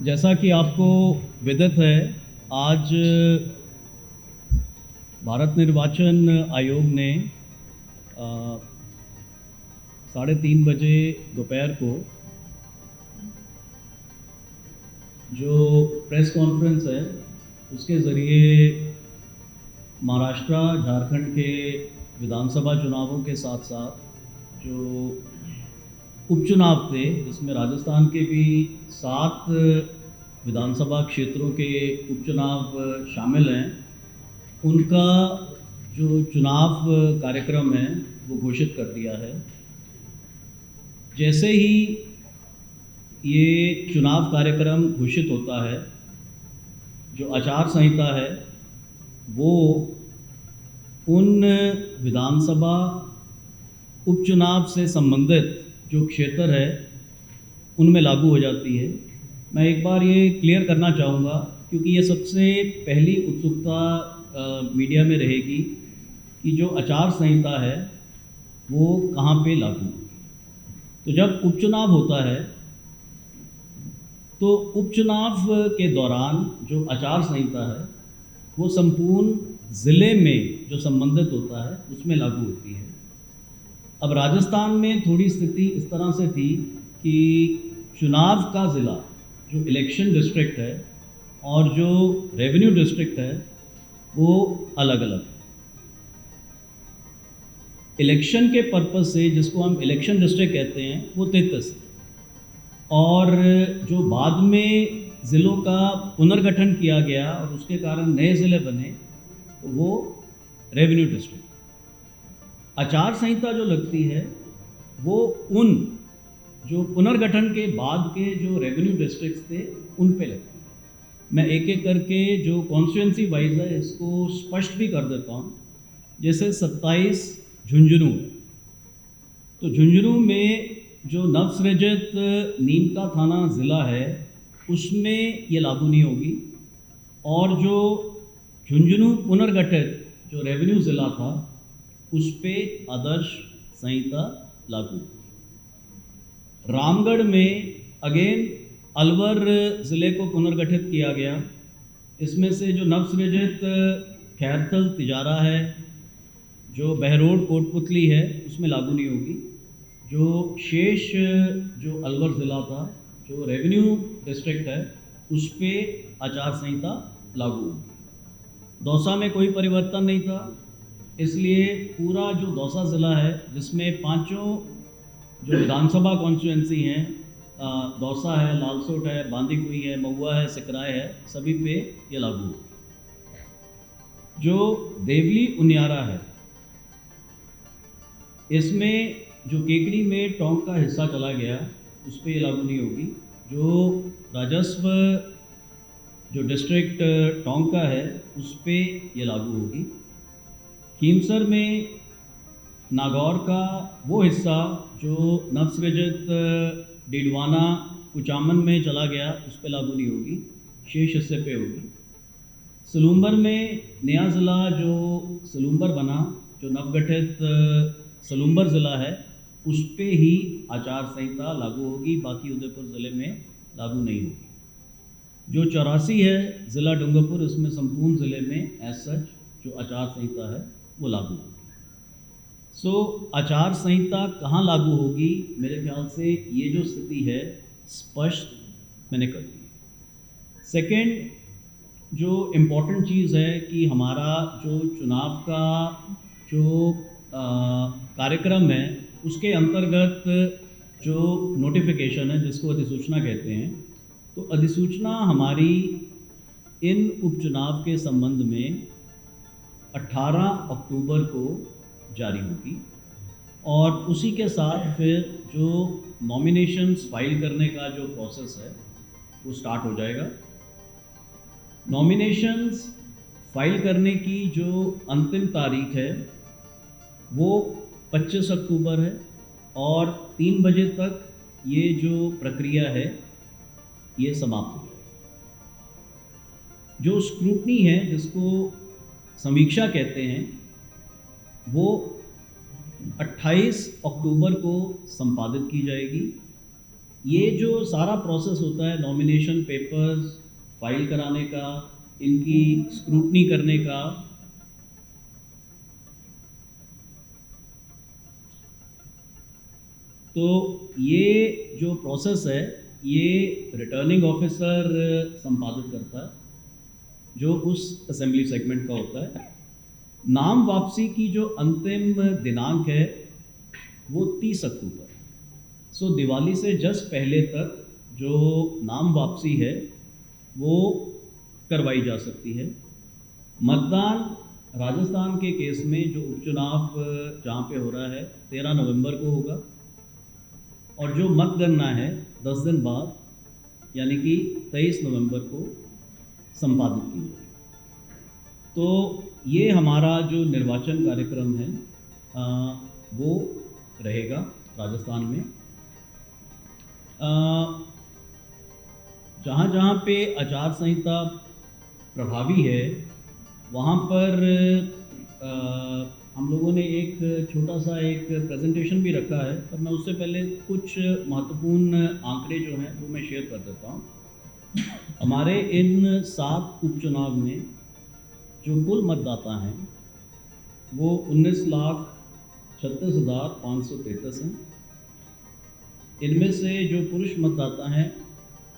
जैसा कि आपको विदित है, आज भारत निर्वाचन आयोग ने 3:30 बजे दोपहर को जो प्रेस कॉन्फ्रेंस है उसके ज़रिए महाराष्ट्र झारखंड के विधानसभा चुनावों के साथ साथ जो उपचुनाव थे, जिसमें राजस्थान के भी 7 विधानसभा क्षेत्रों के उपचुनाव शामिल हैं, उनका जो चुनाव कार्यक्रम है वो घोषित कर दिया है। जैसे ही ये चुनाव कार्यक्रम घोषित होता है, जो आचार संहिता है वो उन विधानसभा उपचुनाव से संबंधित जो क्षेत्र है उनमें लागू हो जाती है। मैं एक बार ये क्लियर करना चाहूँगा, क्योंकि ये सबसे पहली उत्सुकता मीडिया में रहेगी कि जो आचार संहिता है वो कहाँ पे लागू होगी। तो जब उपचुनाव होता है तो उपचुनाव के दौरान जो आचार संहिता है वो संपूर्ण ज़िले में जो संबंधित होता है उसमें लागू होती है। अब राजस्थान में थोड़ी स्थिति इस तरह से थी कि चुनाव का ज़िला जो इलेक्शन डिस्ट्रिक्ट है और जो रेवेन्यू डिस्ट्रिक्ट है वो अलग अलग है। इलेक्शन के पर्पज़ से, जिसको हम इलेक्शन डिस्ट्रिक्ट कहते हैं, वो 33 है, और जो बाद में ज़िलों का पुनर्गठन किया गया और उसके कारण नए ज़िले बने तो वो रेवेन्यू डिस्ट्रिक्ट। आचार संहिता जो लगती है वो उन जो पुनर्गठन के बाद के जो रेवेन्यू डिस्ट्रिक्ट्स थे उन पे लगती है। मैं एक एक करके जो कॉन्स्टिट्यूंसी वाइज है इसको स्पष्ट भी कर देता हूँ। जैसे 27 झुंझुनू है, तो झुंझुनू में जो नवसृजित नीमका थाना ज़िला है उसमें ये लागू नहीं होगी, और जो झुंझुनू पुनर्गठित जो रेवेन्यू ज़िला था उस पे आदर्श संहिता लागू होगी। रामगढ़ में अगेन अलवर ज़िले को पुनर्गठित किया गया। इसमें से जो नवसृजित खैरथल तिजारा है, जो बहरोड कोटपुतली है, उसमें लागू नहीं होगी। जो शेष जो अलवर ज़िला था जो रेवेन्यू डिस्ट्रिक्ट है उस पे आचार संहिता लागू होगी। दौसा में कोई परिवर्तन नहीं था, इसलिए पूरा जो दौसा ज़िला है जिसमें पांचों जो विधानसभा कॉन्स्टिट्यूंसी हैं, दौसा है, लालसोट है, बांदीकुई है, महुआ है, सिकराय है, सभी पे ये लागू होगी। जो देवली उनियारा है इसमें जो केकड़ी में टोंक का हिस्सा चला गया उस पर ये लागू नहीं होगी। जो राजस्व जो डिस्ट्रिक्ट टोंक का है उस पर ये लागू होगी। खीमसर में नागौर का वो हिस्सा जो नवसृजित डीडवाना कुचामन में चला गया उस पर लागू नहीं होगी, शेष हिस्से पे होगी। सलूम्बर में नया ज़िला जो सलूम्बर बना, जो नवगठित सलूम्बर ज़िला है, उस पे ही आचार संहिता लागू होगी, बाकी उदयपुर ज़िले में लागू नहीं होगी। जो 84 है ज़िला डूंगरपुर, इसमें संपूर्ण ज़िले में एज सच जो आचार संहिता है वो लागू होगी। आचार संहिता कहाँ लागू होगी, मेरे ख्याल से ये जो स्थिति है स्पष्ट मैंने कर दी है। सेकेंड, जो इम्पोर्टेंट चीज़ है कि हमारा जो चुनाव का जो कार्यक्रम है उसके अंतर्गत जो नोटिफिकेशन है जिसको अधिसूचना कहते हैं, तो अधिसूचना हमारी इन उपचुनाव के संबंध में 18 अक्टूबर को जारी होगी, और उसी के साथ फिर जो नॉमिनेशंस फाइल करने का जो प्रोसेस है वो स्टार्ट हो जाएगा। नॉमिनेशंस फाइल करने की जो अंतिम तारीख है वो 25 अक्टूबर है, और 3 बजे तक ये जो प्रक्रिया है ये समाप्त हो जाएगी। जो स्क्रूटनी है, जिसको समीक्षा कहते हैं, वो 28 अक्टूबर को संपादित की जाएगी, ये जो सारा प्रोसेस होता है नॉमिनेशन पेपर्स फाइल कराने का, इनकी स्क्रूटनी करने का, तो ये जो प्रोसेस है ये रिटर्निंग ऑफिसर संपादित करता है जो उस असेंबली सेगमेंट का होता है। नाम वापसी की जो अंतिम दिनांक है वो 30 अक्टूबर। सो दिवाली से जस्ट पहले तक जो नाम वापसी है वो करवाई जा सकती है। मतदान राजस्थान के केस में जो उपचुनाव जहाँ पे हो रहा है 13 नवंबर को होगा और जो मतगणना है 10 दिन बाद यानी कि 23 नवंबर को संपादित की जाएगी। तो ये हमारा जो निर्वाचन कार्यक्रम है वो रहेगा राजस्थान में। जहाँ जहाँ पे आचार संहिता प्रभावी है वहाँ पर हम लोगों ने एक छोटा सा एक प्रेजेंटेशन भी रखा है, पर मैं उससे पहले कुछ महत्वपूर्ण आंकड़े जो हैं वो मैं शेयर कर देता हूँ। हमारे इन 7 उपचुनाव में जो कुल मतदाता हैं वो 19,36,533 हैं। इनमें से जो पुरुष मतदाता हैं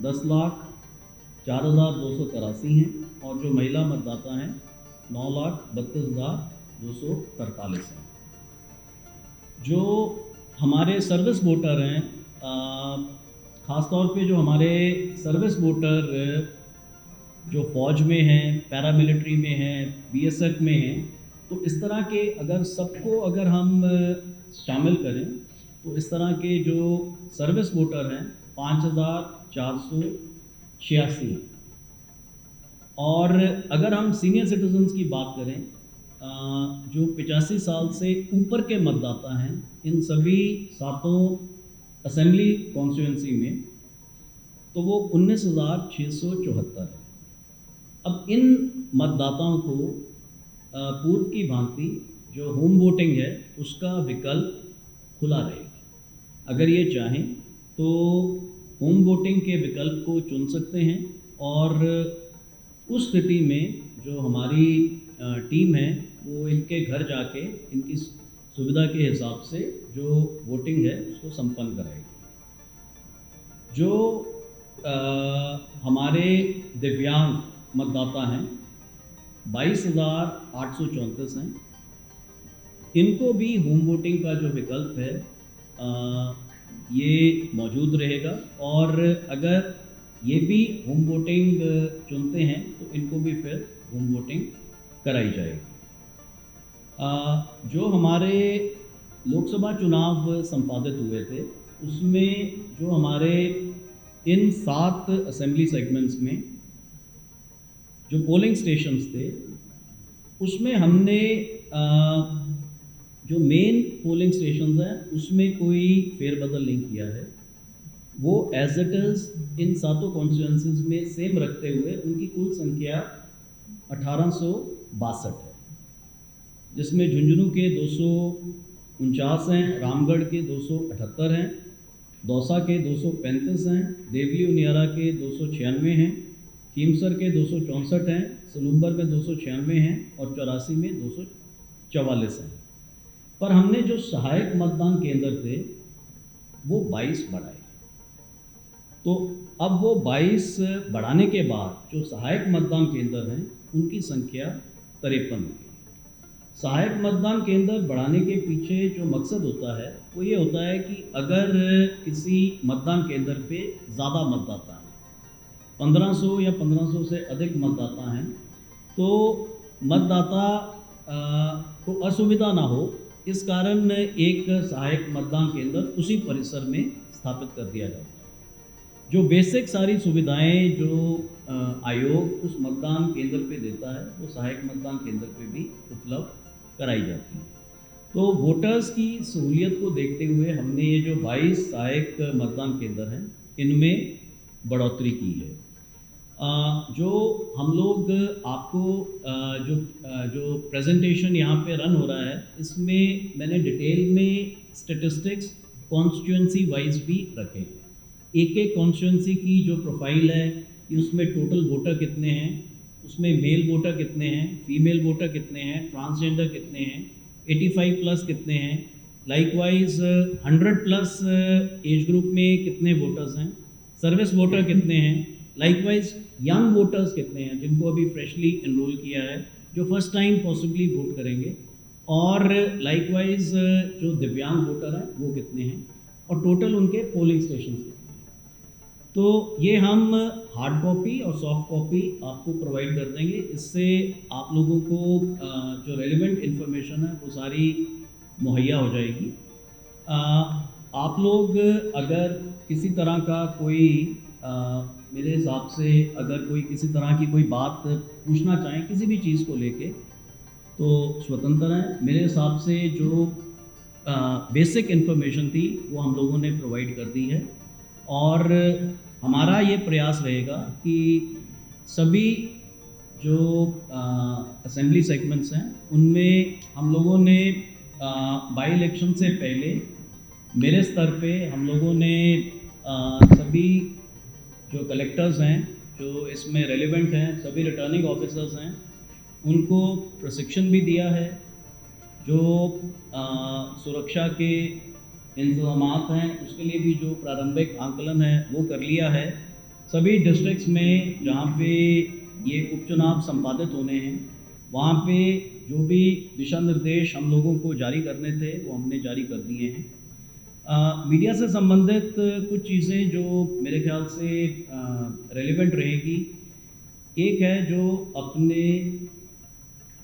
10,04,283 हैं और जो महिला मतदाता हैं 9,32,243 हैं। जो हमारे सर्विस वोटर हैं, ख़ासतौर पे जो हमारे सर्विस वोटर जो फ़ौज में हैं, पैरामिलिट्री में हैं, बीएसएफ में हैं, तो इस तरह के अगर सबको अगर हम शामिल करें तो इस तरह के जो सर्विस वोटर हैं 5,486। और अगर हम सीनियर सिटीजन्स की बात करें जो 85 साल से ऊपर के मतदाता हैं इन सभी 7 असेंबली कॉन्स्टिट्यूंसी में, तो वो 19,674 है। अब इन मतदाताओं को पूर्व की भांति जो होम वोटिंग है उसका विकल्प खुला रहेगा। अगर ये चाहें तो होम वोटिंग के विकल्प को चुन सकते हैं और उस स्थिति में जो हमारी टीम है वो इनके घर जाके इनकी सुविधा के हिसाब से जो वोटिंग है उसको संपन्न कराएगी। जो हमारे दिव्यांग मतदाता हैं 22,834 हैं, इनको भी होम वोटिंग का जो विकल्प है ये मौजूद रहेगा और अगर ये भी होम वोटिंग चुनते हैं तो इनको भी फिर होम वोटिंग कराई जाएगी। जो हमारे लोकसभा चुनाव संपादित हुए थे उसमें जो हमारे इन 7 असेंबली सेगमेंट्स में जो पोलिंग स्टेशंस थे उसमें हमने जो मेन पोलिंग स्टेशंस हैं उसमें कोई फेरबदल नहीं किया है। वो as it is in 7 constituencies में सेम रखते हुए उनकी कुल संख्या 1862 है, जिसमें झुंझुनू के 249 हैं, रामगढ़ के 278 हैं, दौसा के 235 हैं, देवली उनियारा के 296 हैं, कीमसर के 264 हैं, सलूम्बर में 296 हैं और 84 में 244 हैं। पर हमने जो सहायक मतदान केंद्र थे वो 22 बढ़ाए। तो अब वो 22 बढ़ाने के बाद जो सहायक मतदान केंद्र हैं उनकी संख्या 53 हो गई। सहायक मतदान केंद्र बढ़ाने के पीछे जो मकसद होता है वो ये होता है कि अगर किसी मतदान केंद्र पे ज़्यादा मतदाता हैं, 1500 या 1500 से अधिक मतदाता हैं, तो मतदाता को असुविधा ना हो इस कारण एक सहायक मतदान केंद्र उसी परिसर में स्थापित कर दिया जाता है। जो बेसिक सारी सुविधाएं जो आयोग उस मतदान केंद्र पे देता है वो सहायक मतदान केंद्र पे भी उपलब्ध कराई जाती है। तो वोटर्स की सहूलियत को देखते हुए हमने ये जो 22 सहायक मतदान केंद्र हैं इनमें बढ़ोतरी की है। जो हम लोग आपको जो प्रेजेंटेशन यहाँ पे रन हो रहा है इसमें मैंने डिटेल में स्टेटिस्टिक्स कॉन्स्टिट्यूंसी वाइज भी रखे हैं। एक एक कॉन्स्टिट्यूंसी की जो प्रोफाइल है कि उसमें टोटल वोटर कितने हैं, उसमें मेल वोटर कितने हैं, फीमेल वोटर कितने हैं, ट्रांसजेंडर कितने हैं, 85 प्लस कितने हैं, लाइकवाइज 100 प्लस एज ग्रुप में कितने वोटर्स हैं, सर्विस वोटर कितने हैं, लाइकवाइज यंग वोटर्स कितने हैं जिनको अभी फ्रेशली एनरोल किया है, जो फर्स्ट टाइम पॉसिबली वोट करेंगे, और लाइकवाइज जो दिव्यांग वोटर हैं वो कितने हैं, और टोटल उनके पोलिंग स्टेशन कितने हैं। तो ये हम हार्ड कॉपी और सॉफ्ट कॉपी आपको प्रोवाइड कर देंगे। इससे आप लोगों को जो रेलिवेंट इन्फॉर्मेशन है वो सारी मुहैया हो जाएगी। आप लोग अगर किसी तरह का कोई मेरे हिसाब से अगर कोई किसी तरह की कोई बात पूछना चाहें किसी भी चीज़ को लेके तो स्वतंत्र हैं। मेरे हिसाब से जो बेसिक इन्फॉर्मेशन थी वो हम लोगों ने प्रोवाइड कर दी है, और हमारा ये प्रयास रहेगा कि सभी जो असेंबली सेगमेंट्स हैं उनमें हम लोगों ने बाई इलेक्शन से पहले मेरे स्तर पे हम लोगों ने सभी जो कलेक्टर्स हैं जो इसमें रेलिवेंट हैं, सभी रिटर्निंग ऑफिसर्स हैं, उनको प्रशिक्षण भी दिया है। जो सुरक्षा के इंतजामात हैं उसके लिए भी जो प्रारंभिक आंकलन है वो कर लिया है। सभी डिस्ट्रिक्ट्स में जहाँ पे ये उपचुनाव संपादित होने हैं वहाँ पे जो भी दिशा निर्देश हम लोगों को जारी करने थे वो हमने जारी कर दिए हैं। मीडिया से संबंधित कुछ चीज़ें जो मेरे ख्याल से रेलिवेंट रहेगी, एक है जो अपने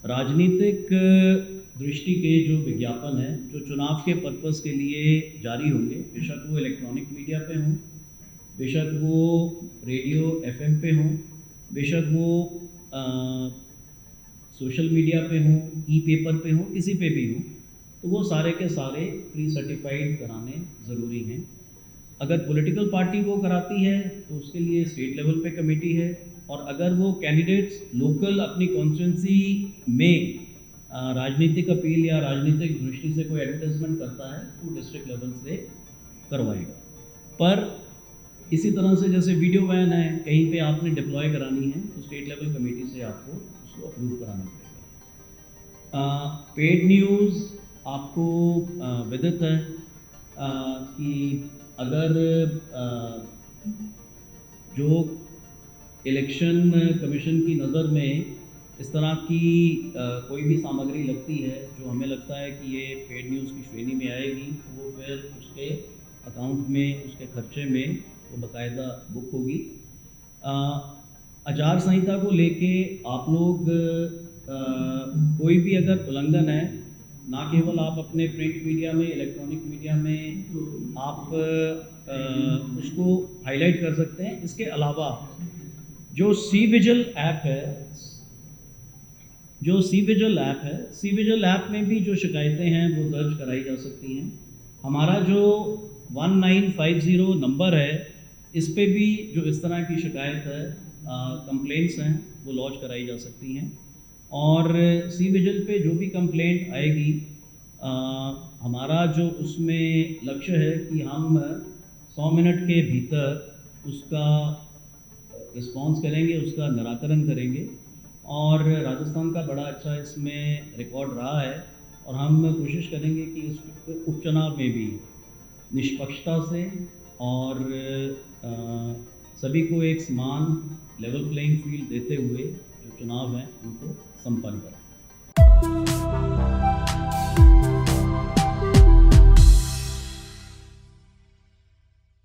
राजनीतिक दृष्टि के जो विज्ञापन है जो चुनाव के पर्पस के लिए जारी होंगे, बेशक वो इलेक्ट्रॉनिक मीडिया पे हों, बेशक वो रेडियो एफएम पे हों, बेशक वो सोशल मीडिया पे हों, ई पेपर पे हों, किसी पे भी हों, तो वो सारे के सारे प्री सर्टिफाइड कराने ज़रूरी हैं। अगर पॉलिटिकल पार्टी वो कराती है तो उसके लिए स्टेट लेवल पे कमेटी है, और अगर वो कैंडिडेट्स लोकल अपनी कॉन्स्टिट्यूंसी में राजनीतिक अपील या राजनीतिक दृष्टि से कोई एडवर्टाइजमेंट करता है तो डिस्ट्रिक्ट लेवल से करवाएगा। पर इसी तरह से जैसे वीडियो वैन है, कहीं पे आपने डिप्लॉय करानी है तो स्टेट लेवल कमेटी से आपको उसको अप्रूव कराना पड़ेगा। पेड न्यूज़ आपको विदित है कि अगर जो इलेक्शन कमीशन की नज़र में इस तरह की कोई भी सामग्री लगती है जो हमें लगता है कि ये पेड न्यूज़ की श्रेणी में आएगी, तो वो फिर उसके अकाउंट में, उसके खर्चे में वो बाकायदा बुक होगी। आचार संहिता को लेके आप लोग कोई भी अगर उल्लंघन है, ना केवल आप अपने प्रिंट मीडिया में, इलेक्ट्रॉनिक मीडिया में आप उसको हाईलाइट कर सकते हैं। इसके अलावा जो सी विजिल ऐप है, सी विजिल ऐप में भी जो शिकायतें हैं वो दर्ज कराई जा सकती हैं। हमारा जो 1950 नंबर है, इस पे भी जो इस तरह की शिकायत है, कंप्लेंट्स हैं, वो लॉन्च कराई जा सकती हैं। और सी विजिल पे जो भी कंप्लेंट आएगी, हमारा जो उसमें लक्ष्य है कि हम 100 मिनट के भीतर उसका रिस्पॉन्स करेंगे, उसका निराकरण करेंगे। और राजस्थान का बड़ा अच्छा इसमें रिकॉर्ड रहा है, और हम कोशिश करेंगे कि इस उपचुनाव में भी निष्पक्षता से और सभी को एक समान लेवल प्लेइंग फील्ड देते हुए जो चुनाव हैं उनको संपन्न करें।